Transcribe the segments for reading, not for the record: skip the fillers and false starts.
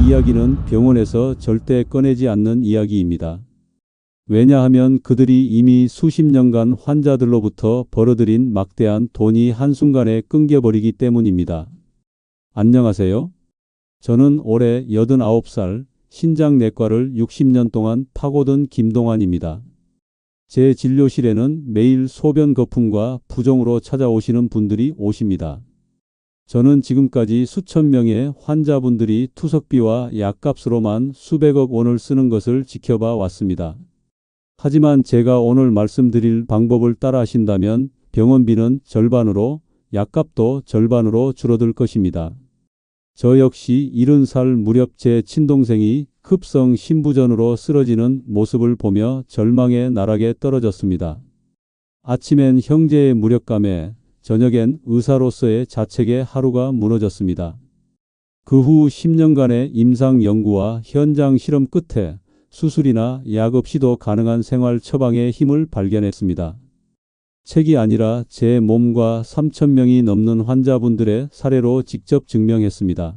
이 이야기는 병원에서 절대 꺼내지 않는 이야기입니다. 왜냐하면 그들이 이미 수십 년간 환자들로부터 벌어들인 막대한 돈이 한순간에 끊겨버리기 때문입니다. 안녕하세요. 저는 올해 89살, 신장내과를 60년 동안 파고든 김동환입니다. 제 진료실에는 매일 소변 거품과 부종으로 찾아오시는 분들이 오십니다. 저는 지금까지 수천 명의 환자분들이 투석비와 약값으로만 수백억 원을 쓰는 것을 지켜봐 왔습니다. 하지만 제가 오늘 말씀드릴 방법을 따라하신다면 병원비는 절반으로, 약값도 절반으로 줄어들 것입니다. 저 역시 70살 무렵 제 친동생이 급성 심부전으로 쓰러지는 모습을 보며 절망의 나락에 떨어졌습니다. 아침엔 형제의 무력감에, 저녁엔 의사로서의 자책에 하루가 무너졌습니다. 그 후 10년간의 임상 연구와 현장 실험 끝에 수술이나 약 없이도 가능한 생활 처방의 힘을 발견했습니다. 책이 아니라 제 몸과 3,000명이 넘는 환자분들의 사례로 직접 증명했습니다.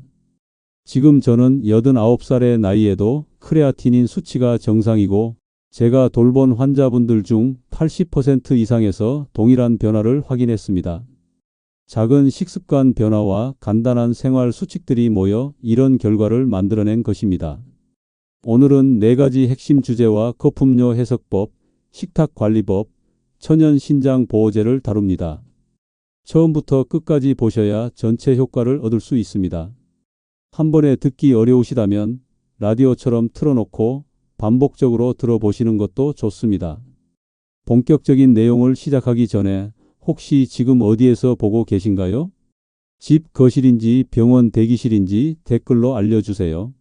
지금 저는 89살의 나이에도 크레아티닌 수치가 정상이고 제가 돌본 환자분들 중 80% 이상에서 동일한 변화를 확인했습니다. 작은 식습관 변화와 간단한 생활 수칙들이 모여 이런 결과를 만들어낸 것입니다. 오늘은 4가지 핵심 주제와 거품료 해석법, 식탁관리법, 천연신장보호제를 다룹니다. 처음부터 끝까지 보셔야 전체 효과를 얻을 수 있습니다. 한 번에 듣기 어려우시다면 라디오처럼 틀어놓고 반복적으로 들어보시는 것도 좋습니다. 본격적인 내용을 시작하기 전에 혹시 지금 어디에서 보고 계신가요? 집 거실인지 병원 대기실인지 댓글로 알려주세요.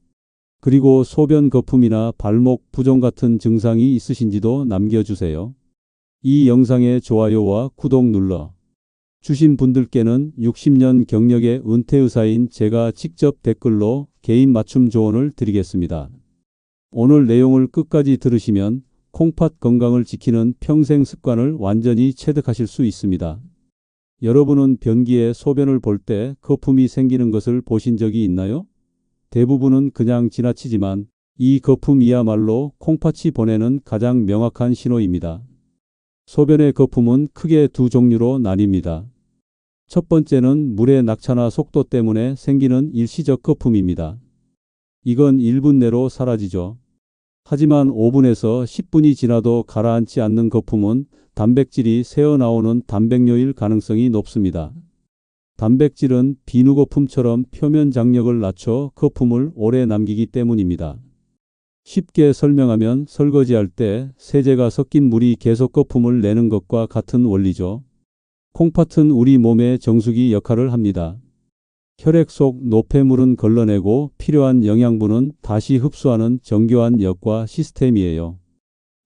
그리고 소변 거품이나 발목 부종 같은 증상이 있으신지도 남겨주세요. 이 영상에 좋아요와 구독 눌러 주신 분들께는 60년 경력의 은퇴의사인 제가 직접 댓글로 개인 맞춤 조언을 드리겠습니다. 오늘 내용을 끝까지 들으시면 콩팥 건강을 지키는 평생 습관을 완전히 체득하실 수 있습니다. 여러분은 변기에 소변을 볼 때 거품이 생기는 것을 보신 적이 있나요? 대부분은 그냥 지나치지만 이 거품이야말로 콩팥이 보내는 가장 명확한 신호입니다. 소변의 거품은 크게 두 종류로 나뉩니다. 첫 번째는 물의 낙차나 속도 때문에 생기는 일시적 거품입니다. 이건 1분 내로 사라지죠. 하지만 5분에서 10분이 지나도 가라앉지 않는 거품은 단백질이 새어나오는 단백뇨일 가능성이 높습니다. 단백질은 비누거품처럼 표면 장력을 낮춰 거품을 오래 남기기 때문입니다. 쉽게 설명하면 설거지할 때 세제가 섞인 물이 계속 거품을 내는 것과 같은 원리죠. 콩팥은 우리 몸의 정수기 역할을 합니다. 혈액 속 노폐물은 걸러내고 필요한 영양분은 다시 흡수하는 정교한 역과 시스템이에요.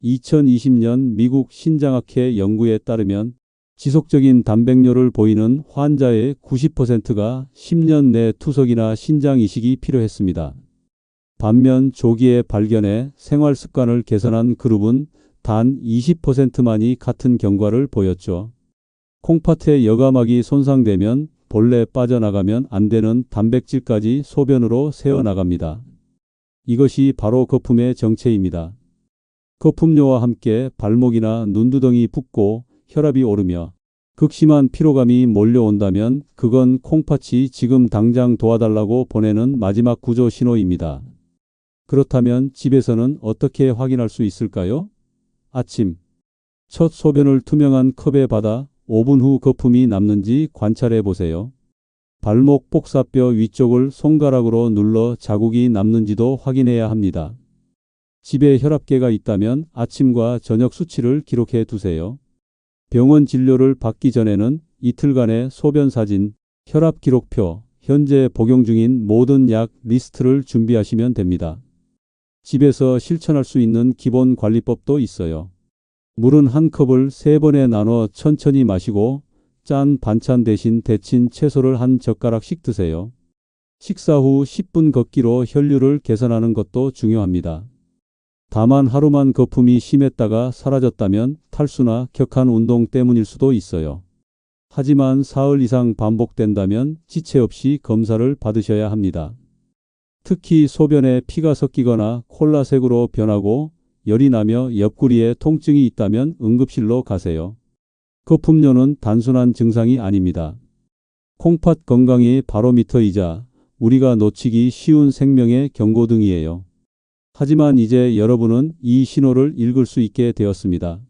2020년 미국 신장학회 연구에 따르면 지속적인 단백뇨를 보이는 환자의 90%가 10년 내 투석이나 신장 이식이 필요했습니다. 반면 조기에 발견해 생활 습관을 개선한 그룹은 단 20%만이 같은 경과를 보였죠. 콩팥의 여과막이 손상되면 본래 빠져나가면 안 되는 단백질까지 소변으로 새어나갑니다. 이것이 바로 거품의 정체입니다. 거품료와 함께 발목이나 눈두덩이 붓고 혈압이 오르며 극심한 피로감이 몰려온다면 그건 콩팥이 지금 당장 도와달라고 보내는 마지막 구조 신호입니다. 그렇다면 집에서는 어떻게 확인할 수 있을까요? 아침 첫 소변을 투명한 컵에 받아 5분 후 거품이 남는지 관찰해 보세요. 발목 복사뼈 위쪽을 손가락으로 눌러 자국이 남는지도 확인해야 합니다. 집에 혈압계가 있다면 아침과 저녁 수치를 기록해 두세요. 병원 진료를 받기 전에는 이틀간의 소변 사진, 혈압 기록표, 현재 복용 중인 모든 약 리스트를 준비하시면 됩니다. 집에서 실천할 수 있는 기본 관리법도 있어요. 물은 한 컵을 3번에 나눠 천천히 마시고 짠 반찬 대신 데친 채소를 한 젓가락씩 드세요. 식사 후 10분 걷기로 혈류를 개선하는 것도 중요합니다. 다만 하루만 거품이 심했다가 사라졌다면 탈수나 격한 운동 때문일 수도 있어요. 하지만 사흘 이상 반복된다면 지체 없이 검사를 받으셔야 합니다. 특히 소변에 피가 섞이거나 콜라색으로 변하고 열이 나며 옆구리에 통증이 있다면 응급실로 가세요. 거품료는 단순한 증상이 아닙니다. 콩팥 건강의 바로미터이자 우리가 놓치기 쉬운 생명의 경고등이에요. 하지만 이제 여러분은 이 신호를 읽을 수 있게 되었습니다.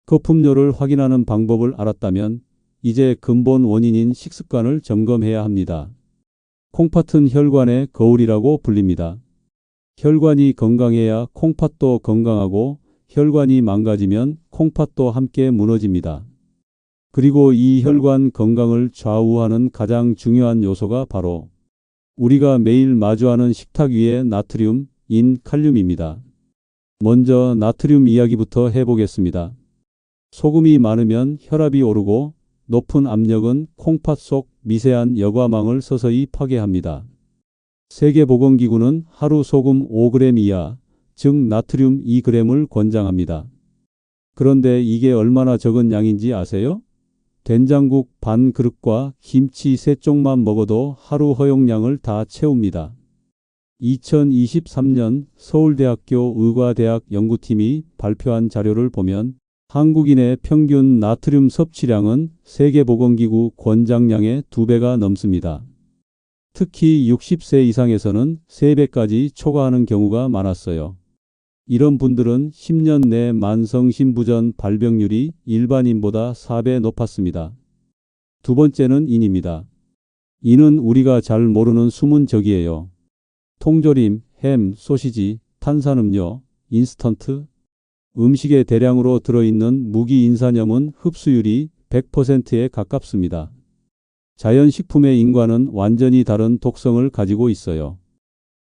거품료를 확인하는 방법을 알았다면 이제 근본 원인인 식습관을 점검해야 합니다. 콩팥은 혈관의 거울이라고 불립니다. 혈관이 건강해야 콩팥도 건강하고 혈관이 망가지면 콩팥도 함께 무너집니다. 그리고 이 혈관 건강을 좌우하는 가장 중요한 요소가 바로 우리가 매일 마주하는 식탁 위의 나트륨, 인, 칼륨입니다. 먼저 나트륨 이야기부터 해보겠습니다. 소금이 많으면 혈압이 오르고 높은 압력은 콩팥 속 미세한 여과망을 서서히 파괴합니다. 세계보건기구는 하루 소금 5g 이하, 즉 나트륨 2g을 권장합니다. 그런데 이게 얼마나 적은 양인지 아세요? 된장국 반 그릇과 김치 3쪽만 먹어도 하루 허용량을 다 채웁니다. 2023년 서울대학교 의과대학 연구팀이 발표한 자료를 보면 한국인의 평균 나트륨 섭취량은 세계보건기구 권장량의 2배가 넘습니다. 특히 60세 이상에서는 3배까지 초과하는 경우가 많았어요. 이런 분들은 10년 내 만성심부전 발병률이 일반인보다 4배 높았습니다. 두 번째는 인입니다. 인은 우리가 잘 모르는 숨은 적이에요. 통조림, 햄, 소시지, 탄산음료, 인스턴트, 음식에 대량으로 들어있는 무기인산염은 흡수율이 100%에 가깝습니다. 자연식품의 인과는 완전히 다른 독성을 가지고 있어요.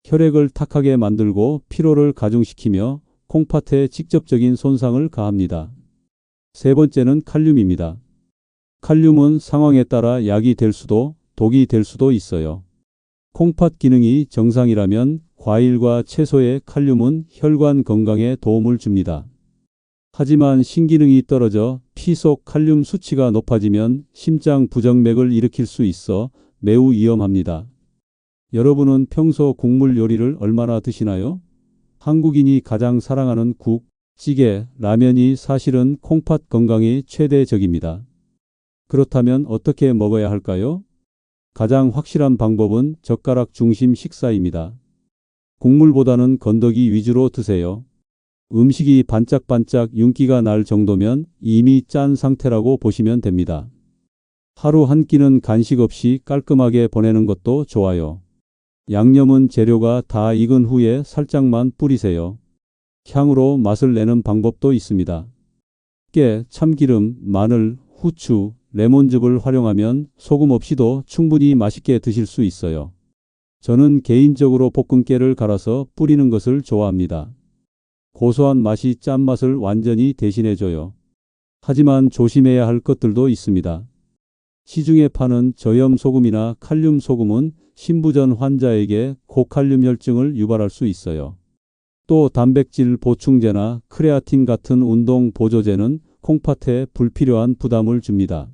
혈액을 탁하게 만들고 피로를 가중시키며 콩팥에 직접적인 손상을 가합니다. 세 번째는 칼륨입니다. 칼륨은 상황에 따라 약이 될 수도 독이 될 수도 있어요. 콩팥 기능이 정상이라면 과일과 채소의 칼륨은 혈관 건강에 도움을 줍니다. 하지만 신기능이 떨어져 피 속 칼륨 수치가 높아지면 심장 부정맥을 일으킬 수 있어 매우 위험합니다. 여러분은 평소 국물 요리를 얼마나 드시나요? 한국인이 가장 사랑하는 국, 찌개, 라면이 사실은 콩팥 건강의 최대 적입니다. 그렇다면 어떻게 먹어야 할까요? 가장 확실한 방법은 젓가락 중심 식사입니다. 국물보다는 건더기 위주로 드세요. 음식이 반짝반짝 윤기가 날 정도면 이미 짠 상태라고 보시면 됩니다. 하루 한 끼는 간식 없이 깔끔하게 보내는 것도 좋아요. 양념은 재료가 다 익은 후에 살짝만 뿌리세요. 향으로 맛을 내는 방법도 있습니다. 깨, 참기름, 마늘, 후추, 레몬즙을 활용하면 소금 없이도 충분히 맛있게 드실 수 있어요. 저는 개인적으로 볶은 깨를 갈아서 뿌리는 것을 좋아합니다. 고소한 맛이 짠맛을 완전히 대신해줘요. 하지만 조심해야 할 것들도 있습니다. 시중에 파는 저염 소금이나 칼륨 소금은 심부전 환자에게 고칼륨 혈증을 유발할 수 있어요. 또 단백질 보충제나 크레아틴 같은 운동 보조제는 콩팥에 불필요한 부담을 줍니다.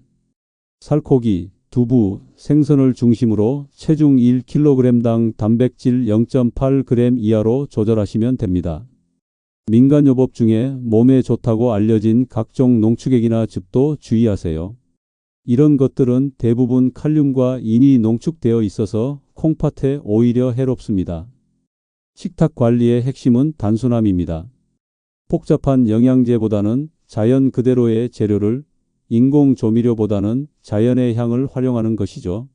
살코기, 두부, 생선을 중심으로 체중 1kg당 단백질 0.8g 이하로 조절하시면 됩니다. 민간요법 중에 몸에 좋다고 알려진 각종 농축액이나 즙도 주의하세요. 이런 것들은 대부분 칼륨과 인이 농축되어 있어서 콩팥에 오히려 해롭습니다. 식탁 관리의 핵심은 단순함입니다. 복잡한 영양제보다는 자연 그대로의 재료를, 인공 조미료보다는 자연의 향을 활용하는 것이죠.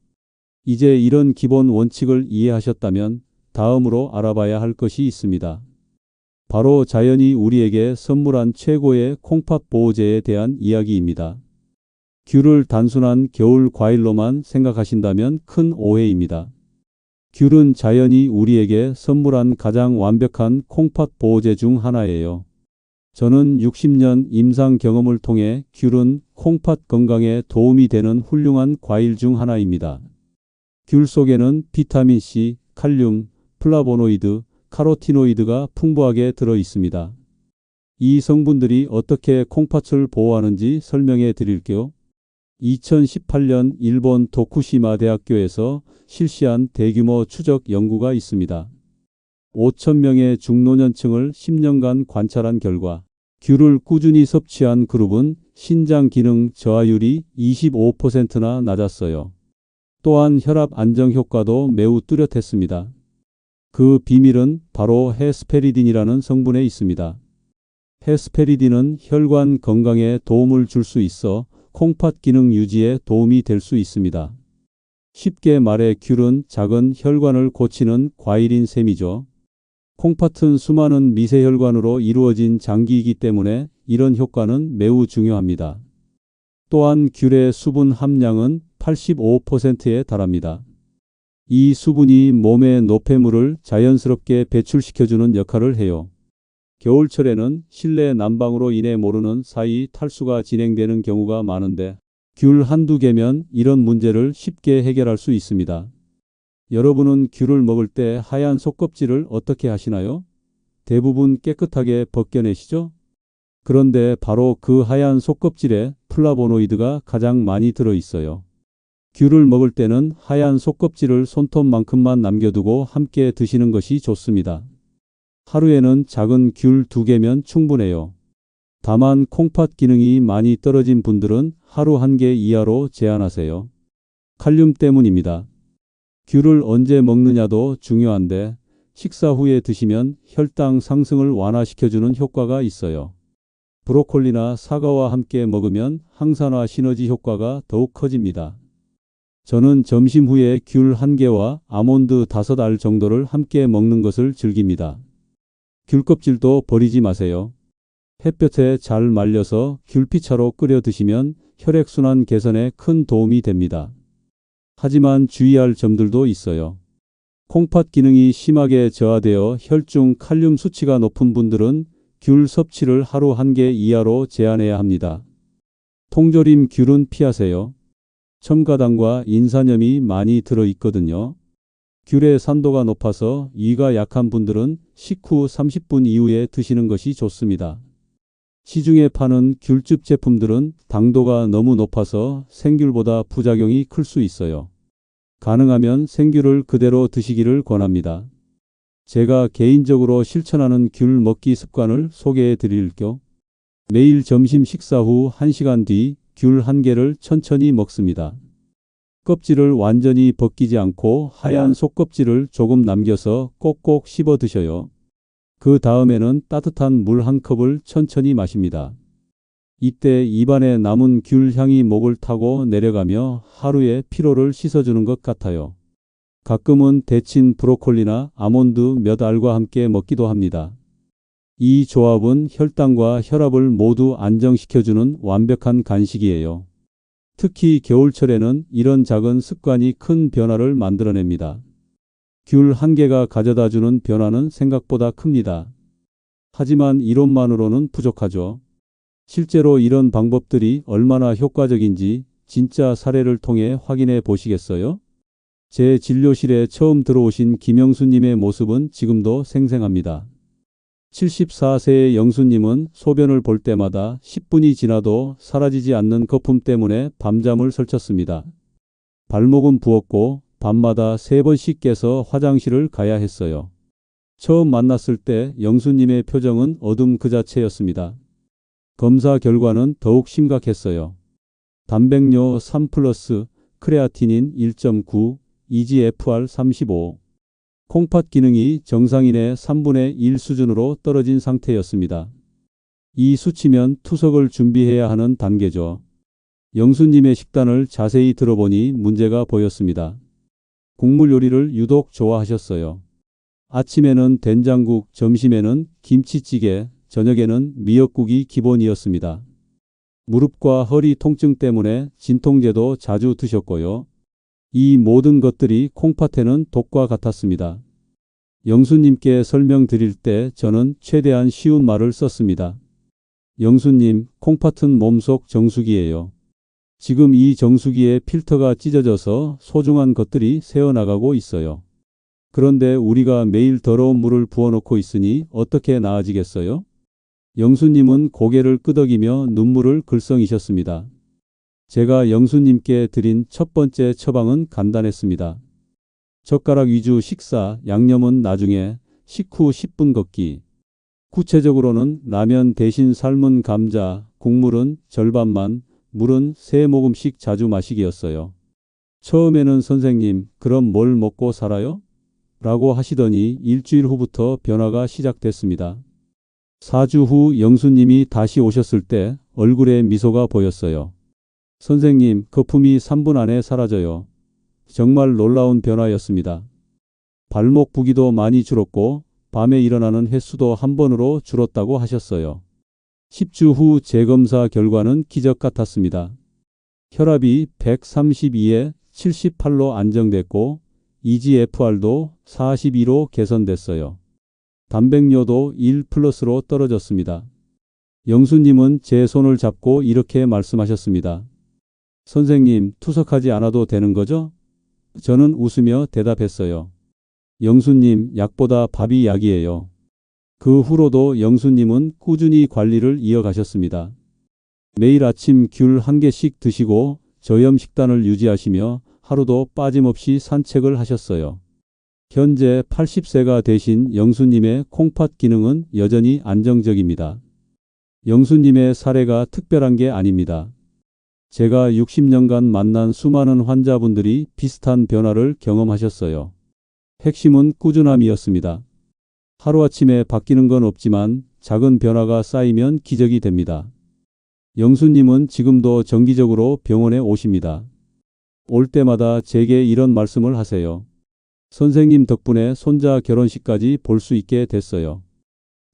이제 이런 기본 원칙을 이해하셨다면 다음으로 알아봐야 할 것이 있습니다. 바로 자연이 우리에게 선물한 최고의 콩팥 보호제에 대한 이야기입니다. 귤을 단순한 겨울 과일로만 생각하신다면 큰 오해입니다. 귤은 자연이 우리에게 선물한 가장 완벽한 콩팥 보호제 중 하나예요. 저는 60년 임상 경험을 통해 귤은 콩팥 건강에 도움이 되는 훌륭한 과일 중 하나입니다. 귤 속에는 비타민C, 칼륨, 플라보노이드, 카로티노이드가 풍부하게 들어 있습니다. 이 성분들이 어떻게 콩팥을 보호하는지 설명해 드릴게요. 2018년 일본 도쿠시마 대학교에서 실시한 대규모 추적 연구가 있습니다. 5,000명의 중노년층을 10년간 관찰한 결과 귤을 꾸준히 섭취한 그룹은 신장 기능 저하율이 25%나 낮았어요. 또한 혈압 안정 효과도 매우 뚜렷했습니다. 그 비밀은 바로 헤스페리딘이라는 성분에 있습니다. 헤스페리딘은 혈관 건강에 도움을 줄 수 있어 콩팥 기능 유지에 도움이 될 수 있습니다. 쉽게 말해 귤은 작은 혈관을 고치는 과일인 셈이죠. 콩팥은 수많은 미세혈관으로 이루어진 장기이기 때문에 이런 효과는 매우 중요합니다. 또한 귤의 수분 함량은 85%에 달합니다. 이 수분이 몸의 노폐물을 자연스럽게 배출시켜주는 역할을 해요. 겨울철에는 실내 난방으로 인해 모르는 사이 탈수가 진행되는 경우가 많은데 귤 한두 개면 이런 문제를 쉽게 해결할 수 있습니다. 여러분은 귤을 먹을 때 하얀 속껍질을 어떻게 하시나요? 대부분 깨끗하게 벗겨내시죠? 그런데 바로 그 하얀 속껍질에 플라보노이드가 가장 많이 들어있어요. 귤을 먹을 때는 하얀 속껍질을 손톱만큼만 남겨두고 함께 드시는 것이 좋습니다. 하루에는 작은 귤 2개면 충분해요. 다만 콩팥 기능이 많이 떨어진 분들은 하루 1개 이하로 제한하세요. 칼륨 때문입니다. 귤을 언제 먹느냐도 중요한데 식사 후에 드시면 혈당 상승을 완화시켜주는 효과가 있어요. 브로콜리나 사과와 함께 먹으면 항산화 시너지 효과가 더욱 커집니다. 저는 점심 후에 귤 1개와 아몬드 5알 정도를 함께 먹는 것을 즐깁니다. 귤 껍질도 버리지 마세요. 햇볕에 잘 말려서 귤피차로 끓여 드시면 혈액순환 개선에 큰 도움이 됩니다. 하지만 주의할 점들도 있어요. 콩팥 기능이 심하게 저하되어 혈중 칼륨 수치가 높은 분들은 귤 섭취를 하루 1개 이하로 제한해야 합니다. 통조림 귤은 피하세요. 첨가당과 인산염이 많이 들어있거든요. 귤의 산도가 높아서 위가 약한 분들은 식후 30분 이후에 드시는 것이 좋습니다. 시중에 파는 귤즙 제품들은 당도가 너무 높아서 생귤보다 부작용이 클 수 있어요. 가능하면 생귤을 그대로 드시기를 권합니다. 제가 개인적으로 실천하는 귤 먹기 습관을 소개해 드릴게요. 매일 점심 식사 후 1시간 뒤 귤 1개를 천천히 먹습니다. 껍질을 완전히 벗기지 않고 하얀 속껍질을 조금 남겨서 꼭꼭 씹어 드셔요. 그 다음에는 따뜻한 물 1컵을 천천히 마십니다. 이때 입안에 남은 귤 향이 목을 타고 내려가며 하루의 피로를 씻어주는 것 같아요. 가끔은 데친 브로콜리나 아몬드 몇 알과 함께 먹기도 합니다. 이 조합은 혈당과 혈압을 모두 안정시켜주는 완벽한 간식이에요. 특히 겨울철에는 이런 작은 습관이 큰 변화를 만들어냅니다. 귤 1개가 가져다주는 변화는 생각보다 큽니다. 하지만 이론만으로는 부족하죠. 실제로 이런 방법들이 얼마나 효과적인지 진짜 사례를 통해 확인해 보시겠어요? 제 진료실에 처음 들어오신 김영수님의 모습은 지금도 생생합니다. 74세의 영수님은 소변을 볼 때마다 10분이 지나도 사라지지 않는 거품 때문에 밤잠을 설쳤습니다. 발목은 부었고 밤마다 3번씩 깨서 화장실을 가야 했어요. 처음 만났을 때 영수님의 표정은 어둠 그 자체였습니다. 검사 결과는 더욱 심각했어요. 단백뇨 3+, 크레아티닌 1.9, EGFR 35. 콩팥 기능이 정상인의 3분의 1 수준으로 떨어진 상태였습니다. 이 수치면 투석을 준비해야 하는 단계죠. 영수님의 식단을 자세히 들어보니 문제가 보였습니다. 국물 요리를 유독 좋아하셨어요. 아침에는 된장국, 점심에는 김치찌개, 저녁에는 미역국이 기본이었습니다. 무릎과 허리 통증 때문에 진통제도 자주 드셨고요. 이 모든 것들이 콩팥에는 독과 같았습니다. 영수님께 설명드릴 때 저는 최대한 쉬운 말을 썼습니다. 영수님, 콩팥은 몸속 정수기예요. 지금 이 정수기에 필터가 찢어져서 소중한 것들이 새어나가고 있어요. 그런데 우리가 매일 더러운 물을 부어놓고 있으니 어떻게 나아지겠어요? 영수님은 고개를 끄덕이며 눈물을 글썽이셨습니다. 제가 영수님께 드린 첫 번째 처방은 간단했습니다. 젓가락 위주 식사, 양념은 나중에, 식후 10분 걷기. 구체적으로는 라면 대신 삶은 감자, 국물은 절반만, 물은 3모금씩 자주 마시기였어요. 처음에는 선생님, 그럼 뭘 먹고 살아요? 라고 하시더니 일주일 후부터 변화가 시작됐습니다. 4주 후 영수님이 다시 오셨을 때 얼굴에 미소가 보였어요. 선생님, 거품이 3분 안에 사라져요. 정말 놀라운 변화였습니다. 발목 부기도 많이 줄었고 밤에 일어나는 횟수도 한 번으로 줄었다고 하셨어요. 10주 후 재검사 결과는 기적 같았습니다. 혈압이 132에 78로 안정됐고 EGFR도 42로 개선됐어요. 단백뇨도 1+로 떨어졌습니다. 영수님은 제 손을 잡고 이렇게 말씀하셨습니다. 선생님, 투석하지 않아도 되는 거죠? 저는 웃으며 대답했어요. 영수님, 약보다 밥이 약이에요. 그 후로도 영수님은 꾸준히 관리를 이어가셨습니다. 매일 아침 귤 1개씩 드시고 저염 식단을 유지하시며 하루도 빠짐없이 산책을 하셨어요. 현재 80세가 되신 영수님의 콩팥 기능은 여전히 안정적입니다. 영수님의 사례가 특별한 게 아닙니다. 제가 60년간 만난 수많은 환자분들이 비슷한 변화를 경험하셨어요. 핵심은 꾸준함이었습니다. 하루아침에 바뀌는 건 없지만 작은 변화가 쌓이면 기적이 됩니다. 영수님은 지금도 정기적으로 병원에 오십니다. 올 때마다 제게 이런 말씀을 하세요. 선생님 덕분에 손자 결혼식까지 볼 수 있게 됐어요.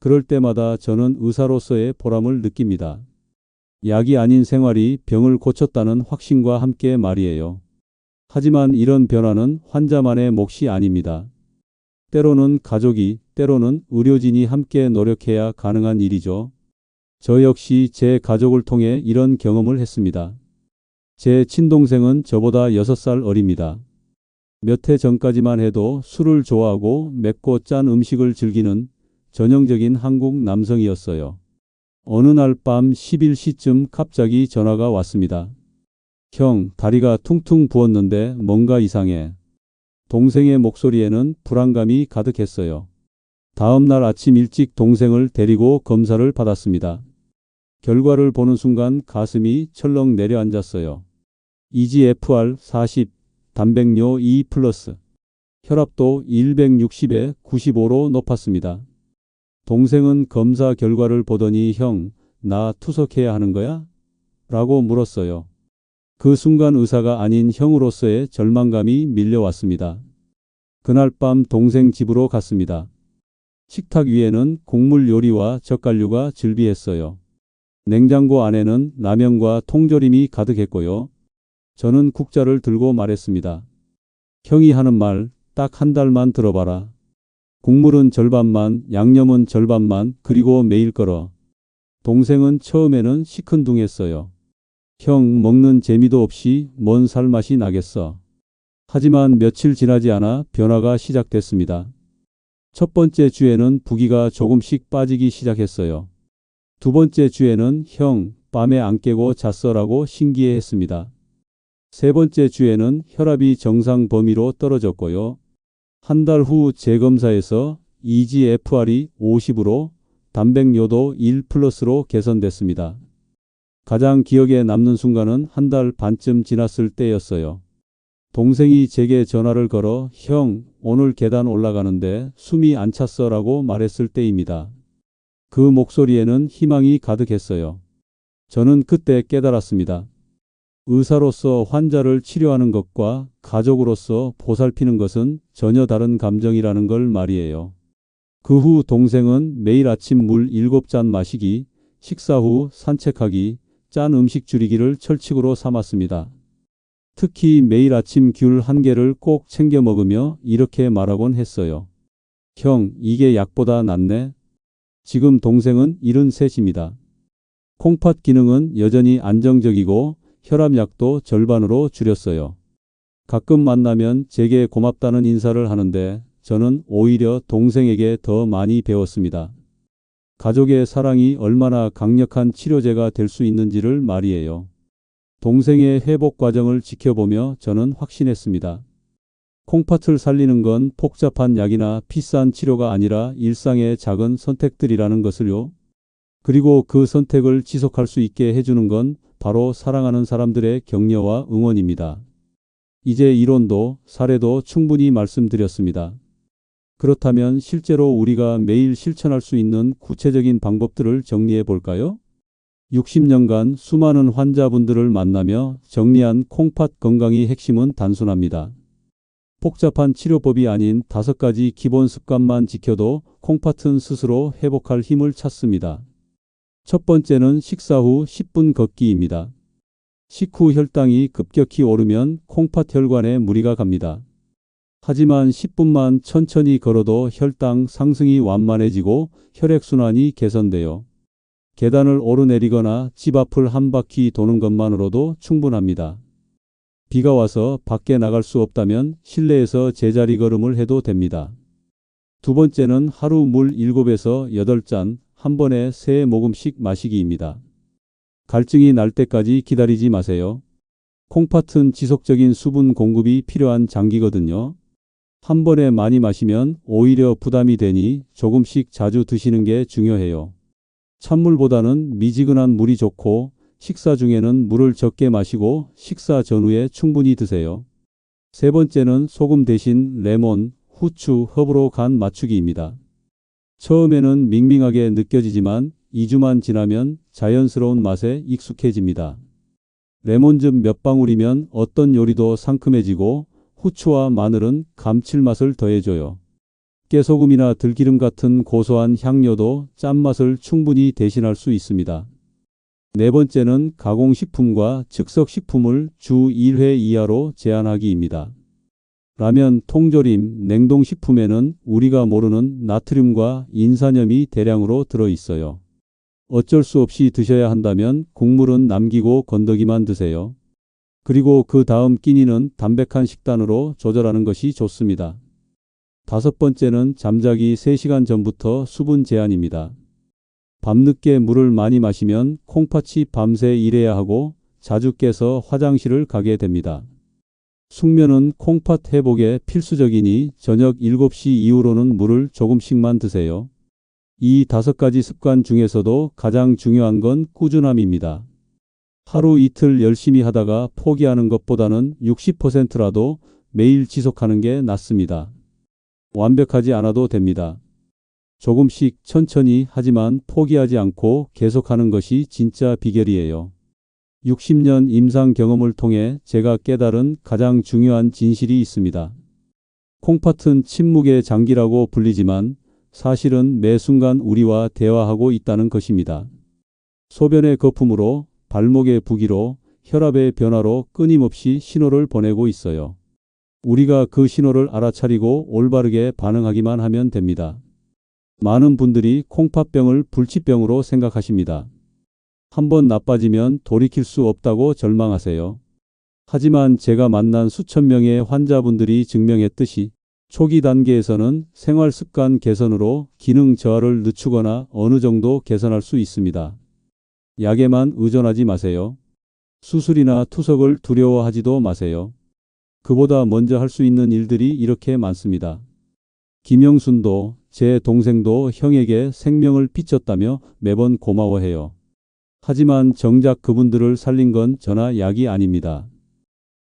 그럴 때마다 저는 의사로서의 보람을 느낍니다. 약이 아닌 생활이 병을 고쳤다는 확신과 함께 말이에요. 하지만 이런 변화는 환자만의 몫이 아닙니다. 때로는 가족이, 때로는 의료진이 함께 노력해야 가능한 일이죠. 저 역시 제 가족을 통해 이런 경험을 했습니다. 제 친동생은 저보다 6살 어립니다. 몇 해 전까지만 해도 술을 좋아하고 맵고 짠 음식을 즐기는 전형적인 한국 남성이었어요. 어느 날 밤 11시쯤 갑자기 전화가 왔습니다. 형, 다리가 퉁퉁 부었는데 뭔가 이상해. 동생의 목소리에는 불안감이 가득했어요. 다음 날 아침 일찍 동생을 데리고 검사를 받았습니다. 결과를 보는 순간 가슴이 철렁 내려앉았어요. EGFR 40, 단백뇨 2+, 혈압도 160에 95로 높았습니다. 동생은 검사 결과를 보더니 형, 나 투석해야 하는 거야? 라고 물었어요. 그 순간 의사가 아닌 형으로서의 절망감이 밀려왔습니다. 그날 밤 동생 집으로 갔습니다. 식탁 위에는 곡물 요리와 젓갈류가 즐비했어요. 냉장고 안에는 라면과 통조림이 가득했고요. 저는 국자를 들고 말했습니다. 형이 하는 말 딱 한 달만 들어봐라. 국물은 절반만, 양념은 절반만, 그리고 매일 끓여. 동생은 처음에는 시큰둥했어요. 형, 먹는 재미도 없이 뭔 살맛이 나겠어. 하지만 며칠 지나지 않아 변화가 시작됐습니다. 첫 번째 주에는 부기가 조금씩 빠지기 시작했어요. 두 번째 주에는 형, 밤에 안 깨고 잤어라고 신기해했습니다. 세 번째 주에는 혈압이 정상 범위로 떨어졌고요. 한 달 후 재검사에서 EGFR이 50으로 단백뇨도 1+로 개선됐습니다. 가장 기억에 남는 순간은 한 달 반쯤 지났을 때였어요. 동생이 제게 전화를 걸어 형, 오늘 계단 올라가는데 숨이 안 찼어 라고 말했을 때입니다. 그 목소리에는 희망이 가득했어요. 저는 그때 깨달았습니다. 의사로서 환자를 치료하는 것과 가족으로서 보살피는 것은 전혀 다른 감정이라는 걸 말이에요. 그 후 동생은 매일 아침 물 7잔 마시기, 식사 후 산책하기, 짠 음식 줄이기를 철칙으로 삼았습니다. 특히 매일 아침 귤 1개를 꼭 챙겨 먹으며 이렇게 말하곤 했어요. 형, 이게 약보다 낫네. 지금 동생은 73입니다. 콩팥 기능은 여전히 안정적이고 혈압약도 절반으로 줄였어요. 가끔 만나면 제게 고맙다는 인사를 하는데 저는 오히려 동생에게 더 많이 배웠습니다. 가족의 사랑이 얼마나 강력한 치료제가 될 수 있는지를 말이에요. 동생의 회복 과정을 지켜보며 저는 확신했습니다. 콩팥을 살리는 건 복잡한 약이나 비싼 치료가 아니라 일상의 작은 선택들이라는 것을요. 그리고 그 선택을 지속할 수 있게 해주는 건 바로 사랑하는 사람들의 격려와 응원입니다. 이제 이론도 사례도 충분히 말씀드렸습니다. 그렇다면 실제로 우리가 매일 실천할 수 있는 구체적인 방법들을 정리해 볼까요? 60년간 수많은 환자분들을 만나며 정리한 콩팥 건강의 핵심은 단순합니다. 복잡한 치료법이 아닌 5가지 기본 습관만 지켜도 콩팥은 스스로 회복할 힘을 찾습니다. 첫 번째는 식사 후 10분 걷기입니다. 식후 혈당이 급격히 오르면 콩팥 혈관에 무리가 갑니다. 하지만 10분만 천천히 걸어도 혈당 상승이 완만해지고 혈액순환이 개선돼요. 계단을 오르내리거나 집 앞을 한 바퀴 도는 것만으로도 충분합니다. 비가 와서 밖에 나갈 수 없다면 실내에서 제자리 걸음을 해도 됩니다. 두 번째는 하루 물 7에서 8잔 한 번에 3모금씩 마시기입니다. 갈증이 날 때까지 기다리지 마세요. 콩팥은 지속적인 수분 공급이 필요한 장기거든요. 한 번에 많이 마시면 오히려 부담이 되니 조금씩 자주 드시는 게 중요해요. 찬물보다는 미지근한 물이 좋고 식사 중에는 물을 적게 마시고 식사 전후에 충분히 드세요. 세 번째는 소금 대신 레몬, 후추, 허브로 간 맞추기입니다. 처음에는 밍밍하게 느껴지지만 2주만 지나면 자연스러운 맛에 익숙해집니다. 레몬즙 몇 방울이면 어떤 요리도 상큼해지고 후추와 마늘은 감칠맛을 더해줘요. 깨소금이나 들기름 같은 고소한 향료도 짠맛을 충분히 대신할 수 있습니다. 네 번째는 가공식품과 즉석식품을 주 1회 이하로 제한하기입니다. 라면, 통조림, 냉동식품에는 우리가 모르는 나트륨과 인산염이 대량으로 들어있어요. 어쩔 수 없이 드셔야 한다면 국물은 남기고 건더기만 드세요. 그리고 그 다음 끼니는 담백한 식단으로 조절하는 것이 좋습니다. 다섯 번째는 잠자기 3시간 전부터 수분 제한입니다. 밤늦게 물을 많이 마시면 콩팥이 밤새 일해야 하고 자주 깨서 화장실을 가게 됩니다. 숙면은 콩팥 회복에 필수적이니 저녁 7시 이후로는 물을 조금씩만 드세요. 이 5가지 습관 중에서도 가장 중요한 건 꾸준함입니다. 하루 이틀 열심히 하다가 포기하는 것보다는 60%라도 매일 지속하는 게 낫습니다. 완벽하지 않아도 됩니다. 조금씩 천천히 하지만 포기하지 않고 계속하는 것이 진짜 비결이에요. 60년 임상 경험을 통해 제가 깨달은 가장 중요한 진실이 있습니다. 콩팥은 침묵의 장기라고 불리지만 사실은 매 순간 우리와 대화하고 있다는 것입니다. 소변의 거품으로, 발목의 부기로, 혈압의 변화로 끊임없이 신호를 보내고 있어요. 우리가 그 신호를 알아차리고 올바르게 반응하기만 하면 됩니다. 많은 분들이 콩팥병을 불치병으로 생각하십니다. 한번 나빠지면 돌이킬 수 없다고 절망하세요. 하지만 제가 만난 수천 명의 환자분들이 증명했듯이 초기 단계에서는 생활 습관 개선으로 기능 저하를 늦추거나 어느 정도 개선할 수 있습니다. 약에만 의존하지 마세요. 수술이나 투석을 두려워하지도 마세요. 그보다 먼저 할 수 있는 일들이 이렇게 많습니다. 김영순도 제 동생도 형에게 생명을 비쳤다며 매번 고마워해요. 하지만 정작 그분들을 살린 건 저나 약이 아닙니다.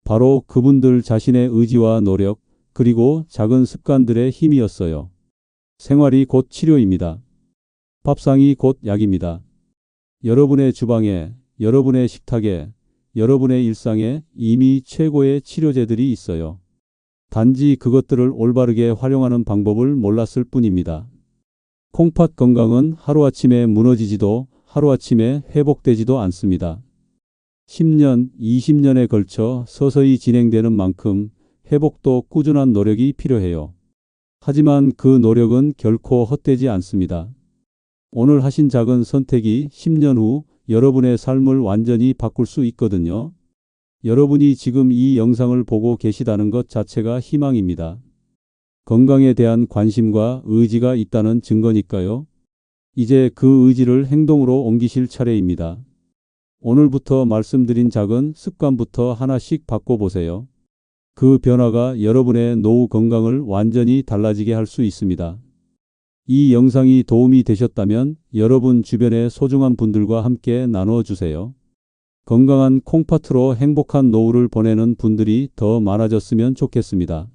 바로 그분들 자신의 의지와 노력, 그리고 작은 습관들의 힘이었어요. 생활이 곧 치료입니다. 밥상이 곧 약입니다. 여러분의 주방에, 여러분의 식탁에, 여러분의 일상에 이미 최고의 치료제들이 있어요. 단지 그것들을 올바르게 활용하는 방법을 몰랐을 뿐입니다. 콩팥 건강은 하루아침에 무너지지도 하루아침에 회복되지도 않습니다. 10년, 20년에 걸쳐 서서히 진행되는 만큼 회복도 꾸준한 노력이 필요해요. 하지만 그 노력은 결코 헛되지 않습니다. 오늘 하신 작은 선택이 10년 후 여러분의 삶을 완전히 바꿀 수 있거든요. 여러분이 지금 이 영상을 보고 계시다는 것 자체가 희망입니다. 건강에 대한 관심과 의지가 있다는 증거니까요. 이제 그 의지를 행동으로 옮기실 차례입니다. 오늘부터 말씀드린 작은 습관부터 하나씩 바꿔보세요. 그 변화가 여러분의 노후 건강을 완전히 달라지게 할 수 있습니다. 이 영상이 도움이 되셨다면 여러분 주변의 소중한 분들과 함께 나누어 주세요. 건강한 콩팥으로 행복한 노후를 보내는 분들이 더 많아졌으면 좋겠습니다.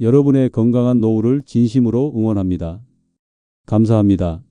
여러분의 건강한 노후를 진심으로 응원합니다. 감사합니다.